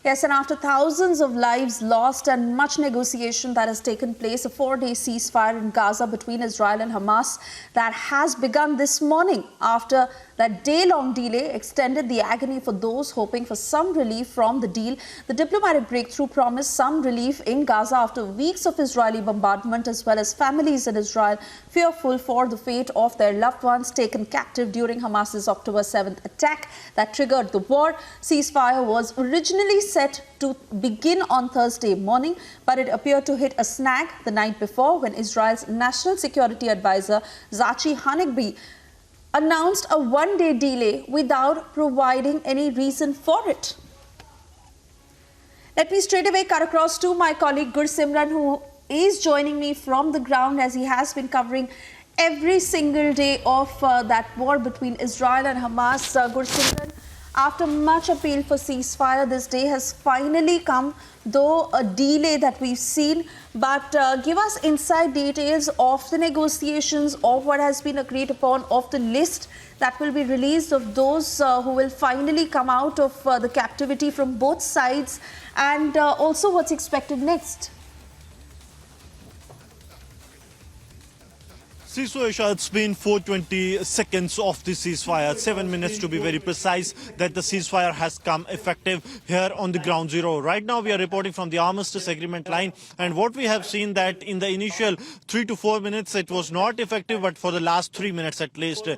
Yes, and after thousands of lives lost and much negotiation that has taken place, a 4-day ceasefire in Gaza between Israel and Hamas that has begun this morning after that day-long delay extended the agony for those hoping for some relief from the deal. The diplomatic breakthrough promised some relief in Gaza after weeks of Israeli bombardment, as well as families in Israel fearful for the fate of their loved ones taken captive during Hamas's October 7th attack that triggered the war. Ceasefire was originally set to begin on Thursday morning, but it appeared to hit a snag the night before when Israel's National Security Advisor Zachi Hanegbi announced a one-day delay without providing any reason for it. Let me straight away cut across to my colleague Gursimran, who is joining me from the ground as he has been covering every single day of that war between Israel and Hamas. Gursimran, after much appeal for ceasefire, this day has finally come, though a delay that we've seen. But give us inside details of the negotiations, of what has been agreed upon, of the list that will be released of those who will finally come out of the captivity from both sides, and also what's expected next. So, Isha, it's been 420 seconds of the ceasefire, 7 minutes to be very precise, that the ceasefire has come effective here on the ground zero. Right now, we are reporting from the armistice agreement line, and what we have seen that in the initial 3 to 4 minutes, it was not effective, but for the last 3 minutes at least,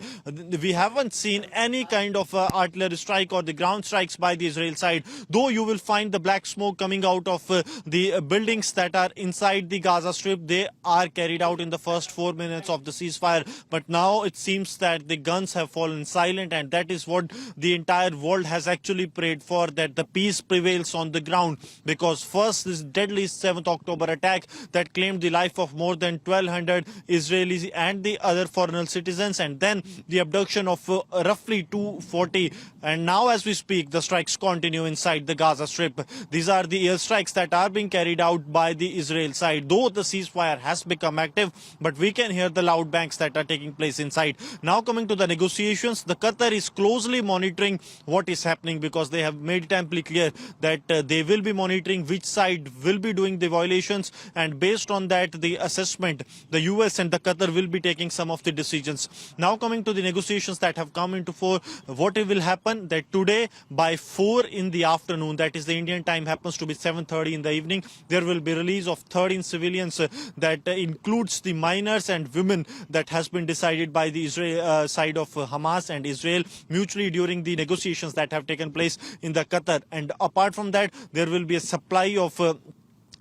we haven't seen any kind of artillery strike or the ground strikes by the Israel side, though you will find the black smoke coming out of the buildings that are inside the Gaza Strip. They are carried out in the first 4 minutes of the ceasefire, but now it seems that the guns have fallen silent, and that is what the entire world has actually prayed for, that the peace prevails on the ground. Because first, this deadly 7th October attack that claimed the life of more than 1,200 Israelis and the other foreign citizens, and then the abduction of roughly 240, and now as we speak the strikes continue inside the Gaza Strip. These are the airstrikes that are being carried out by the Israel side, though the ceasefire has become active, but we can hear the loud bangs that are taking place inside. Now coming to the negotiations, the Qatar is closely monitoring what is happening, because they have made it amply clear that they will be monitoring which side will be doing the violations, and based on that, the assessment, the US and the Qatar will be taking some of the decisions. Now coming to the negotiations that have come into force, what will happen that today by 4 in the afternoon, that is the Indian time, happens to be 7:30 in the evening, there will be release of 13 civilians that includes the minors and women, that has been decided by the Israel side of Hamas and Israel mutually during the negotiations that have taken place in the Qatar. And apart from that, there will be a supply of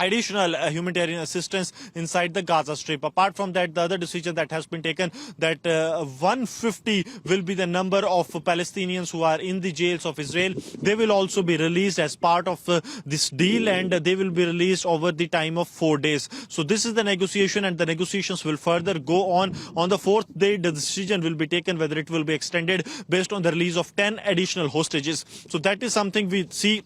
additional humanitarian assistance inside the Gaza Strip. Apart from that, the other decision that has been taken, that 150 will be the number of Palestinians who are in the jails of Israel. They will also be released as part of this deal, and they will be released over the time of 4 days. So this is the negotiation, and the negotiations will further go on. On the 4th day, the decision will be taken whether it will be extended based on the release of 10 additional hostages. So that is something we see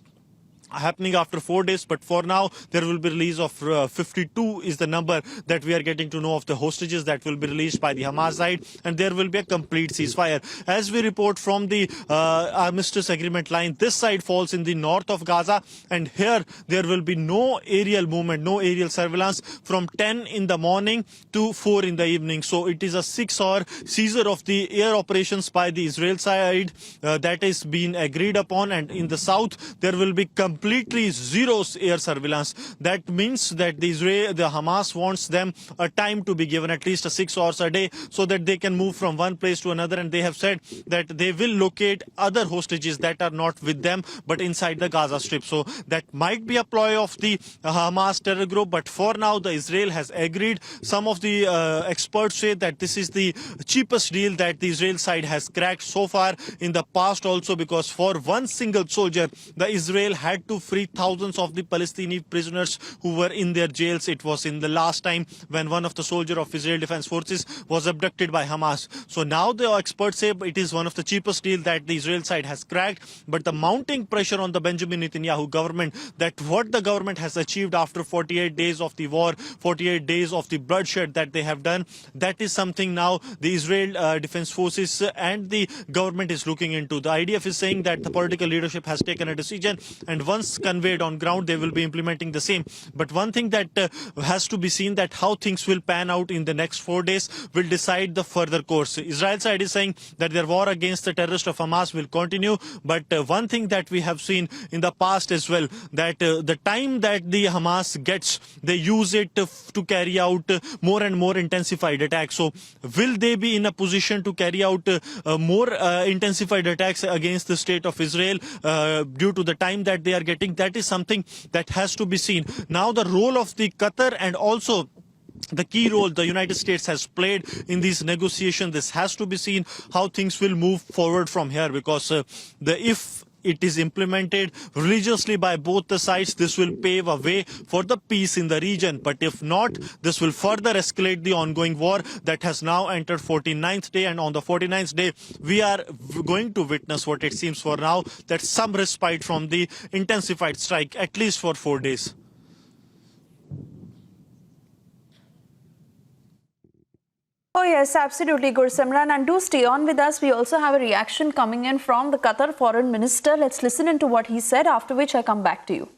happening after 4 days, but for now there will be release of 52 is the number that we are getting to know of the hostages that will be released by the Hamas side, and there will be a complete ceasefire. As we report from the armistice agreement line, this side falls in the north of Gaza, and here there will be no aerial movement, no aerial surveillance from 10 in the morning to 4 in the evening. So it is a 6-hour seizure of the air operations by the Israel side that is being agreed upon, and in the south there will be completely zero air surveillance. That means that the Hamas wants them a time to be given, at least 6 hours a day, so that they can move from one place to another, and they have said that they will locate other hostages that are not with them but inside the Gaza Strip. So that might be a ploy of the Hamas terror group, but for now the Israel has agreed. Some of the experts say that this is the cheapest deal that the Israel side has cracked so far in the past also, because for one single soldier the Israel had to free thousands of the Palestinian prisoners who were in their jails. It was in the last time when one of the soldiers of Israel Defense Forces was abducted by Hamas. So now the experts say it is one of the cheapest deals that the Israel side has cracked, but the mounting pressure on the Benjamin Netanyahu government, that what the government has achieved after 48 days of the war, 48 days of the bloodshed that they have done, that is something now the Israel Defense Forces and the government is looking into. The IDF is saying that the political leadership has taken a decision, and once once conveyed on ground, they will be implementing the same. But one thing that has to be seen, that how things will pan out in the next 4 days will decide the further course. Israel side is saying that their war against the terrorists of Hamas will continue. But one thing that we have seen in the past as well, that the time that the Hamas gets, they use it to carry out more and more intensified attacks. So will they be in a position to carry out more intensified attacks against the state of Israel due to the time that they are getting? That is something that has to be seen. Now the role of the Qatar and also the key role the United States has played in these negotiations, this has to be seen how things will move forward from here, because if it is implemented religiously by both the sides, this will pave a way for the peace in the region. But if not, this will further escalate the ongoing war that has now entered 49th day. And on the 49th day, we are going to witness what it seems for now, that some respite from the intensified strike, at least for 4 days. Oh, yes, absolutely, Gursimran. And do stay on with us. We also have a reaction coming in from the Qatar foreign minister. Let's listen into what he said, after which I come back to you.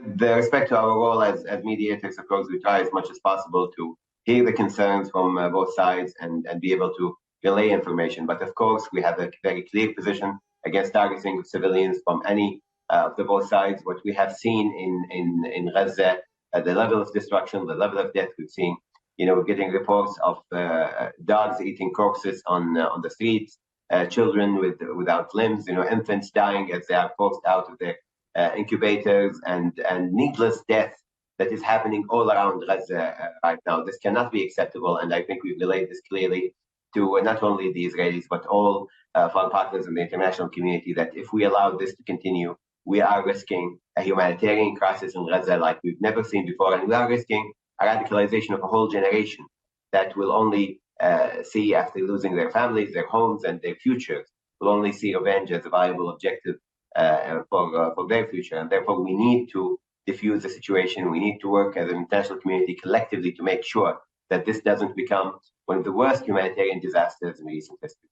With respect to our role as mediators, of course, we try as much as possible to hear the concerns from both sides and be able to relay information. But of course, we have a very clear position against targeting of civilians from any of the both sides. What we have seen in Gaza, the level of destruction, the level of death we've seen. We're getting reports of dogs eating corpses on the streets, children without limbs, infants dying as they are forced out of their incubators, and needless death that is happening all around Gaza right now. This cannot be acceptable, and I think we've relayed this clearly to not only the Israelis, but all of our partners in the international community, that if we allow this to continue, we are risking a humanitarian crisis in Gaza like we've never seen before, and we are risking a radicalization of a whole generation that will only see, after losing their families, their homes, and their futures, will only see revenge as a viable objective for their future. And therefore, we need to diffuse the situation. We need to work as an international community collectively to make sure that this doesn't become one of the worst humanitarian disasters in recent history.